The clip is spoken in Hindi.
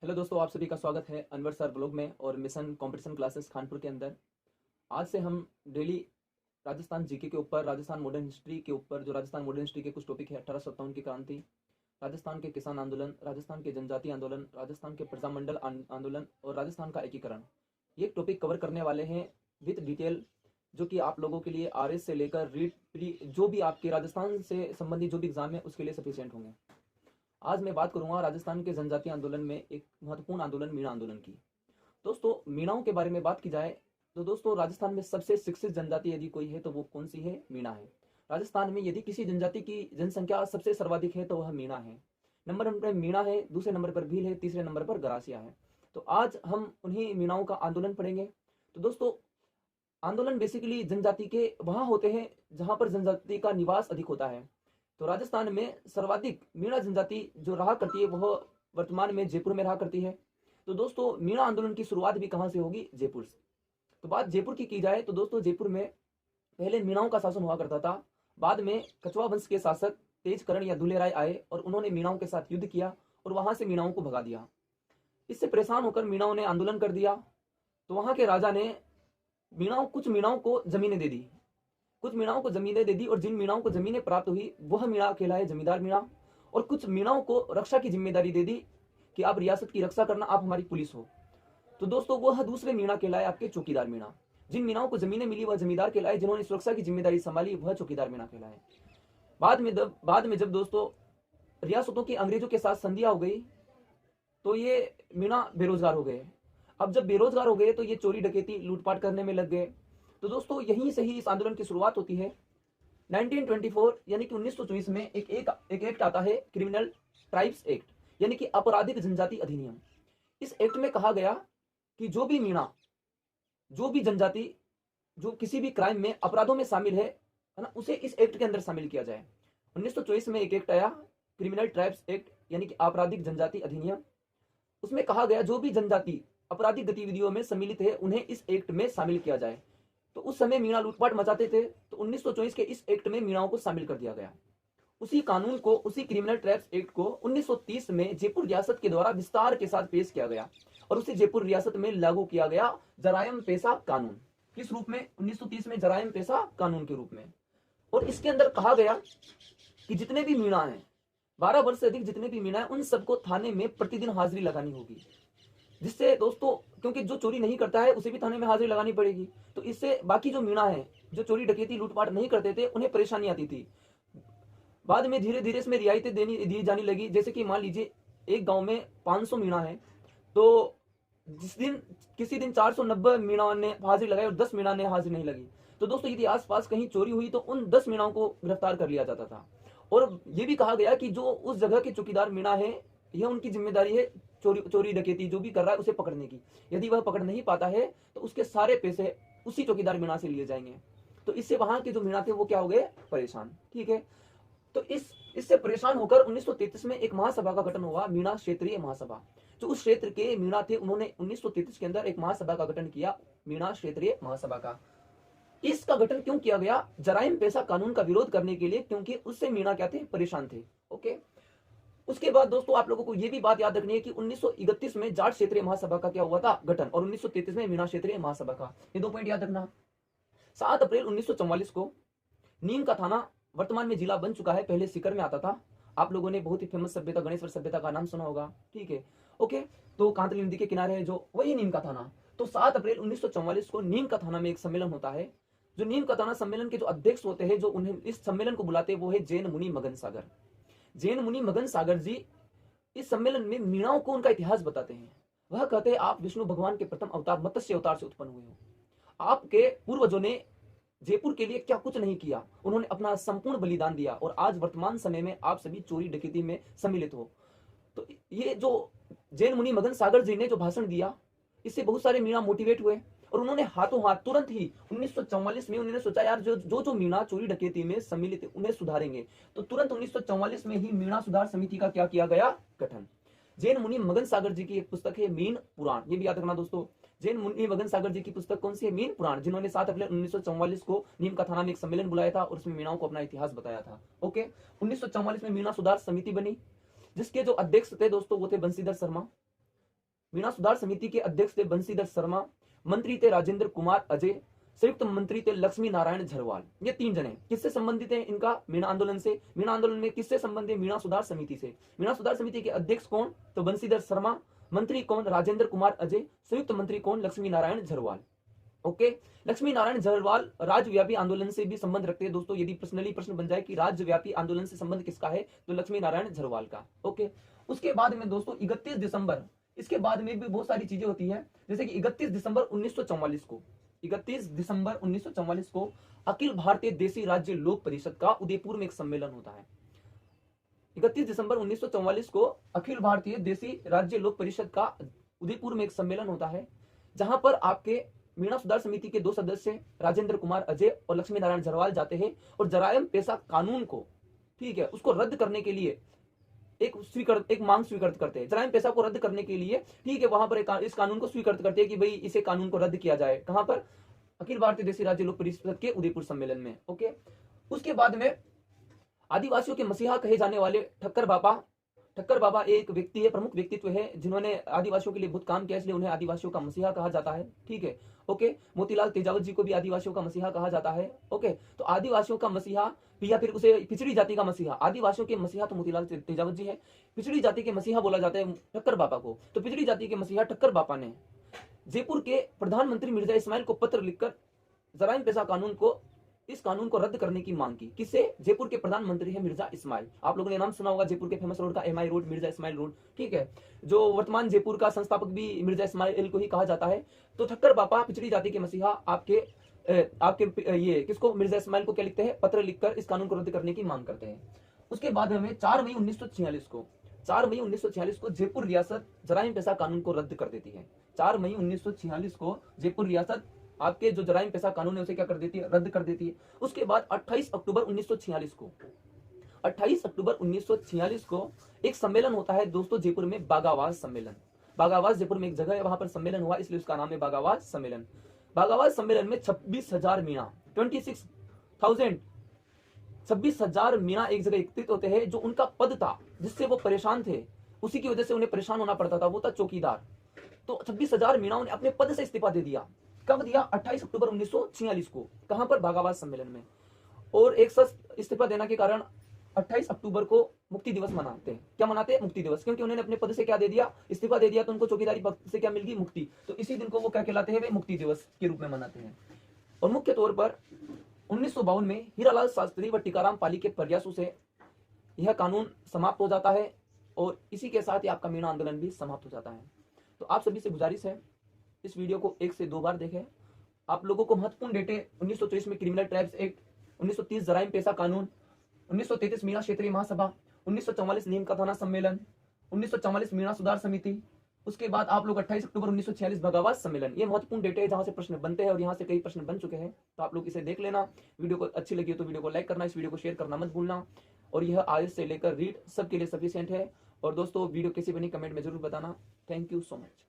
हेलो दोस्तों, आप सभी का स्वागत है अनवर सर ब्लॉग में और मिशन कंपटीशन क्लासेस कानपुर के अंदर। आज से हम डेली राजस्थान जीके के ऊपर, राजस्थान मॉडर्न हिस्ट्री के ऊपर, जो राजस्थान मॉडर्न हिस्ट्री के कुछ टॉपिक है, 1857 की क्रांति, राजस्थान के किसान आंदोलन, राजस्थान के जनजातीय आंदोलन, राजस्थान के प्रजामंडल आंदोलन और राजस्थान का एकीकरण, ये टॉपिक कवर करने वाले हैं विद डिटेल, जो कि आप लोगों के लिए आरएस से लेकर रीट प्री जो भी आपके राजस्थान से संबंधित जो भी एग्जाम है उसके लिए सफिशियंट होंगे। आज मैं बात करूंगा राजस्थान के जनजातीय आंदोलन में एक महत्वपूर्ण आंदोलन मीणा आंदोलन की। दोस्तों, मीणाओं के बारे में बात की जाए तो दोस्तों राजस्थान में सबसे शिक्षित जनजाति यदि कोई है तो वो कौन सी है? मीणा है। राजस्थान में यदि किसी जनजाति की जनसंख्या सबसे सर्वाधिक है तो वह मीणा है। नंबर पर मीणा है, दूसरे नंबर पर भील है, तीसरे नंबर पर गरासिया है। तो आज हम उन्हीं मीणाओं का आंदोलन पढ़ेंगे। तो दोस्तों, आंदोलन बेसिकली जनजाति के वहां होते हैं जहां पर जनजाति का निवास अधिक होता है। तो राजस्थान में सर्वाधिक मीणा जनजाति जो रहा करती है वह वर्तमान में जयपुर में रहा करती है। तो दोस्तों, मीणा आंदोलन की शुरुआत भी कहां से होगी? जयपुर से। तो बात जयपुर की जाए तो दोस्तों, जयपुर में पहले मीणाओं का शासन हुआ करता था। बाद में कछवा वंश के शासक तेजकरण या दुलेराय आए और उन्होंने मीणाओं के साथ युद्ध किया और वहां से मीणाओं को भगा दिया। इससे परेशान होकर मीणाओं ने आंदोलन कर दिया। तो वहां के राजा ने कुछ मीणाओं को जमीनें दे दी, और जिन मीणाओं को जमीनें प्राप्त हुई वह मीणा कहलाए जमींदार मीणा। और कुछ मीणाओं को रक्षा की जिम्मेदारी दे दी कि आप रियासत की रक्षा करना, आप हमारी पुलिस हो। तो दोस्तों, वह दूसरे मीणा कहलाए आपके चौकीदार मीणा। जिन मीणाओं को जमीनें मिली वह जमींदार कहलाए, जिन्होंने सुरक्षा की जिम्मेदारी संभाली वह चौकीदार मीणा कहलाए। बाद में जब दोस्तों रियासतों की अंग्रेजों के साथ संधियां हो गई तो ये मीणा बेरोजगार हो गए। अब जब बेरोजगार हो गए तो ये चोरी डकैती लूटपाट करने में लग गए। तो दोस्तों, यहीं से ही इस आंदोलन की शुरुआत होती है। 1924 यानी कि 1924 में एक एक्ट आता है, क्रिमिनल ट्राइब्स एक्ट, यानी कि आपराधिक जनजाति अधिनियम। इस एक्ट में कहा गया कि जो भी मीणा, जो भी जनजाति जो किसी भी क्राइम में, अपराधों में शामिल है ना, उसे इस एक्ट के अंदर शामिल किया जाए। 1924 में एक एक्ट आया, क्रिमिनल ट्राइब्स एक्ट, यानी कि आपराधिक जनजाति अधिनियम। उसमें कहा गया जो भी जनजाति आपराधिक गतिविधियों में सम्मिलित है उन्हें इस एक्ट में शामिल किया जाए। तो उस समय मीणा लूटपाट मचाते थे, तो 1924 के इस एक्ट में मीणाओं को शामिल कर दिया गया। उसी कानून को, उसी क्रिमिनल ट्रैप्स एक्ट को 1930 में जयपुर रियासत के द्वारा विस्तार के साथ पेश किया गया और उसे जयपुर रियासत में लागू किया गया जरायम पेशा कानून। किस रूप में? 1930 में जरायम पेशा कानून के रूप में। और इसके अंदर कहा गया कि जितने भी मीणा हैं, 12 वर्ष से अधिक जितने भी मीणा है, उन सबको थाने में प्रतिदिन हाजिरी लगानी होगी। जिससे दोस्तों, क्योंकि जो चोरी नहीं करता है उसे भी थाने में हाजिरी लगानी पड़ेगी, तो इससे बाकी जो मीणा है जो चोरी डकैती लूटपाट नहीं करते थे उन्हें परेशानी आती थी। बाद में धीरे धीरे इसमें रियायतें दी जाने लगी। जैसे कि मान लीजिए एक गांव में 500 मीणा है, तो किसी दिन 490 मीणा ने हाजिरी लगाई और 10 मीणा ने हाजिरी नहीं लगी, तो दोस्तों यदि आसपास कहीं चोरी हुई तो उन 10 मीणाओं को गिरफ्तार कर लिया जाता था। और ये भी कहा गया कि जो उस जगह के चौकीदार मीणा है, यह उनकी जिम्मेदारी है चोरी डकैती जो भी कर रहा है उसे पकड़ने की। यदि वह पकड़ नहीं पाता है तो उसके सारे पैसे उसी चौकीदार मीणा से लिए जाएंगे। तो इससे वहां के जो मीणा थे वो क्या हो गए? परेशान। ठीक है। तो इससे परेशान होकर 1933 में एक महासभा का गठन हुआ, मीणा क्षेत्रीय महासभा। जो उस क्षेत्र के मीणा थे उन्होंने 1933 के अंदर एक महासभा का गठन किया, मीणा क्षेत्रीय महासभा का। इसका गठन क्यों किया गया? जराइम पेशा कानून का विरोध करने के लिए, क्योंकि उससे मीणा क्या थे? परेशान थे। ओके। उसके बाद दोस्तों आप लोगों को यह भी बात याद रखनी है कि 1931 में जाट क्षेत्रीय महासभा का क्या हुआ था? गठन। और 1933 में मीणा क्षेत्रीय महासभा का। ये 2 पॉइंट याद रखना। 7 अप्रैल 1944 को नीम का थाना वर्तमान में जिला बन चुका है, पहले सीकर में आता था। आप लोगों ने बहुत ही फेमस सभ्यता, गणेश्वर सभ्यता का नाम सुना होगा। ठीक है। ओके। तो कांतली नदी के किनारे है जो, वही नीम का थाना। तो 7 अप्रैल 1944 को नीम का थाना में एक सम्मेलन होता है। जो नीम का थाना सम्मेलन के जो अध्यक्ष होते हैं, जो उन्हें इस सम्मेलन को बुलाते हैं, वो है जैन मुनि मगन सागर। जैन मुनि मगन सागर जी इस सम्मेलन में मीणाओं को उनका इतिहास बताते हैं। वह कहते हैं आप विष्णु भगवान के प्रथम अवतार मत्स्य अवतार से उत्पन्न हुए हो। आपके पूर्वजों ने जयपुर के लिए क्या कुछ नहीं किया, उन्होंने अपना संपूर्ण बलिदान दिया और आज वर्तमान समय में आप सभी चोरी डकैती में सम्मिलित हो। तो ये जो जैन मुनि मगन सागर जी ने जो भाषण दिया, इससे बहुत सारे मीणा मोटिवेट हुए और उन्होंने हाथों हाथ तुरंत ही 1944 में उन्होंने सोचा यार जो मीणा चोरी डकैती में सम्मिलित है उन्हें सुधारेंगे। तो तुरंत 1944 में ही मीणा सुधार समिति का क्या किया गया? गठन। जैन मुनि मगन सागर जी की एक पुस्तक है मीन पुराण, ये भी याद रखना दोस्तों। जैन मुनि मगन सागर जी की पुस्तक कौन सी है? मीन पुराण, जिन्होंने 7 अप्रैल 1944 को नीम का थाना में एक सम्मेलन बुलाया था और उसमें मीणाओं को अपना इतिहास बताया था। ओके। 1944 में मीणा सुधार समिति बनी, जिसके जो अध्यक्ष थे दोस्तों वो थे बंशीधर शर्मा। मीणा सुधार समिति के अध्यक्ष थे बंशीधर शर्मा, मंत्री थे राजेंद्र कुमार अजय, संयुक्त मंत्री थे लक्ष्मी नारायण झरवाल। ये 3 जने किससे संबंधित हैं? इनका मीणा आंदोलन से। मीणा आंदोलन में किससे संबंधित? मीणा सुधार समिति से। मीणा सुधार समिति के अध्यक्ष कौन? तो बंशीधर शर्मा, मंत्री कौन? राजेंद्र कुमार अजय, संयुक्त मंत्री कौन? लक्ष्मी नारायण झरवाल। ओके, लक्ष्मी नारायण झरवाल राज्यव्यापी आंदोलन से भी संबंध रखते हैं दोस्तों। यदि पर्सनली प्रश्न बन जाए कि राज्यव्यापी आंदोलन से संबंध किसका है, तो लक्ष्मी नारायण झरवाल का। ओके, उसके बाद में दोस्तों 31 दिसंबर, इसके बाद में भी बहुत सारी चीजें होती है, जैसे कि 31 दिसंबर 1944 को 31 दिसंबर 1944 को अखिल भारतीय देसी राज्य लोक परिषद का उदयपुर में एक सम्मेलन होता है। 31 दिसंबर 1944 को अखिल भारतीय देसी राज्य लोक परिषद का उदयपुर में एक सम्मेलन होता है, जहां पर आपके मीणा सुधार समिति के 2 सदस्य राजेंद्र कुमार अजय और लक्ष्मी नारायण झरवाल जाते हैं और जरायम पेशा कानून को, ठीक है, उसको रद्द करने के लिए एक मांग स्वीकृत करते हैं। जरायम पेशा को रद्द करने के लिए, ठीक है, वहां पर इस कानून को स्वीकृत करते हैं कि भाई इसे कानून को रद्द किया जाए। कहां पर? अखिल भारतीय देसी राज्य लोक परिषद के उदयपुर सम्मेलन में। ओके, उसके बाद में आदिवासियों के मसीहा कहे जाने वाले ठक्कर बाबा एक व्यक्ति है, प्रमुख व्यक्तित्व है, जिन्होंने आदिवासियों के लिए बहुत काम किया, इसलिए उन्हें आदिवासियों का मसीहा कहा जाता है। ठीक है, ओके। मोतीलाल तेजावत जी को भी आदिवासियों का मसीहा कहा जाता है। ओके, तो आदिवासियों का मसीहा या फिर उसे पिछड़ी जाति का मसीहा, आदिवासियों के मसीहा तो मोतीलाल तेजावत जी है, पिछड़ी जाति के मसीहा बोला जाता है ठक्कर बाबा को। तो पिछड़ी जाति के मसीहा ठक्कर बाबा ने जयपुर के प्रधानमंत्री मिर्जा इस्माइल को पत्र लिखकर जराइम पेशा कानून को, इस कानून को रद्द करने की मांग की। किससे? जयपुर के प्रधानमंत्री है मिर्जा इस्माइल। आप लोगों ने नाम सुना होगा जयपुर के फेमस रोड का, MI road, Mirza Ismail road. ठीक है, जो वर्तमान जयपुर का संस्थापक भी मिर्जा इस्माइल को ही कहा जाता है। तो ठक्कर बाबा पिछड़ी जाति के मसीहा आपके ये किसको, मिर्जा इस्माइल को क्या लिखते हैं? पत्र लिखकर इस कानून को रद्द करने की मांग करते हैं। उसके बाद हमें 4 मई 1946 को जयपुर रियासत जराइम पेशा कानून को रद्द कर देती है। 4 मई 1946 को जयपुर रियासत आपके जो जराइम पेशा कानून है उसे क्या कर देती है? रद्द कर देती है। उसके बाद 28 अक्टूबर 1946 को एक सम्मेलन होता है दोस्तों जयपुर में, बागावास सम्मेलन। बागावास जयपुर में एक जगह है, वहां पर सम्मेलन हुआ, इसलिए उसका नाम है बागावास सम्मेलन। बागावास सम्मेलन में 26,000 मीणा 26,000 मीणा एक जगह एकत्रित होते हैं। जो उनका पद था जिससे वो परेशान थे, उसी की वजह से उन्हें परेशान होना पड़ता था, वो था चौकीदार। तो 26,000 मीणा ने अपने पद से इस्तीफा दे दिया। कब दिया? 28 अक्टूबर 1946 को। कहां पर? बागावास सम्मेलन में। और एक साथ इस्तीफा देने के कारण 28 अक्टूबर को मुक्ति दिवस मनाते हैं। क्या मनाते हैं? मुक्ति दिवस, क्योंकि उन्होंने अपने पद से क्या दे दिया? इस्तीफा दे दिया, तो उनको चौकीदारी पद से क्या मिल गई? मुक्ति। तो इसी दिन को वो क्या कहलाते हैं? वे मुक्ति दिवस के रूप में मनाते हैं। और मुख्य तौर पर 1952 में हीरालाल शास्त्री व टीकाराम पाली के प्रयासों से यह कानून समाप्त हो जाता है और इसी के साथ ही आपका मीणा आंदोलन भी समाप्त हो जाता है। तो आप सभी से गुजारिश है, इस वीडियो को 1 से 2 बार देखें। आप लोगों को महत्वपूर्ण डेटे 1924 में क्रिमिनल ट्राइब्स एक्ट, 1930 जराइम पेशा कानून, 1933 मीणा क्षेत्रीय महासभा, 1944 नीम का थाना सम्मेलन, 1944 मीणा सुधार समिति, उसके बाद आप लोग 28 अक्टूबर 1946 बागावास सम्मेलन, ये महत्वपूर्ण डेटे है जहां से प्रश्न बनते हैं और यहाँ से कई प्रश्न बन चुके हैं। तो आप लोग इसे देख लेना। वीडियो को अच्छी लगी हो तो वीडियो को लाइक करना, इस वीडियो को शेयर करना मत भूलना। और यह आयस से लेकर रीड सबके लिए सफिशिएंट है। और दोस्तों वीडियो कैसी बनी कमेंट में जरूर बताना। Thank you so much.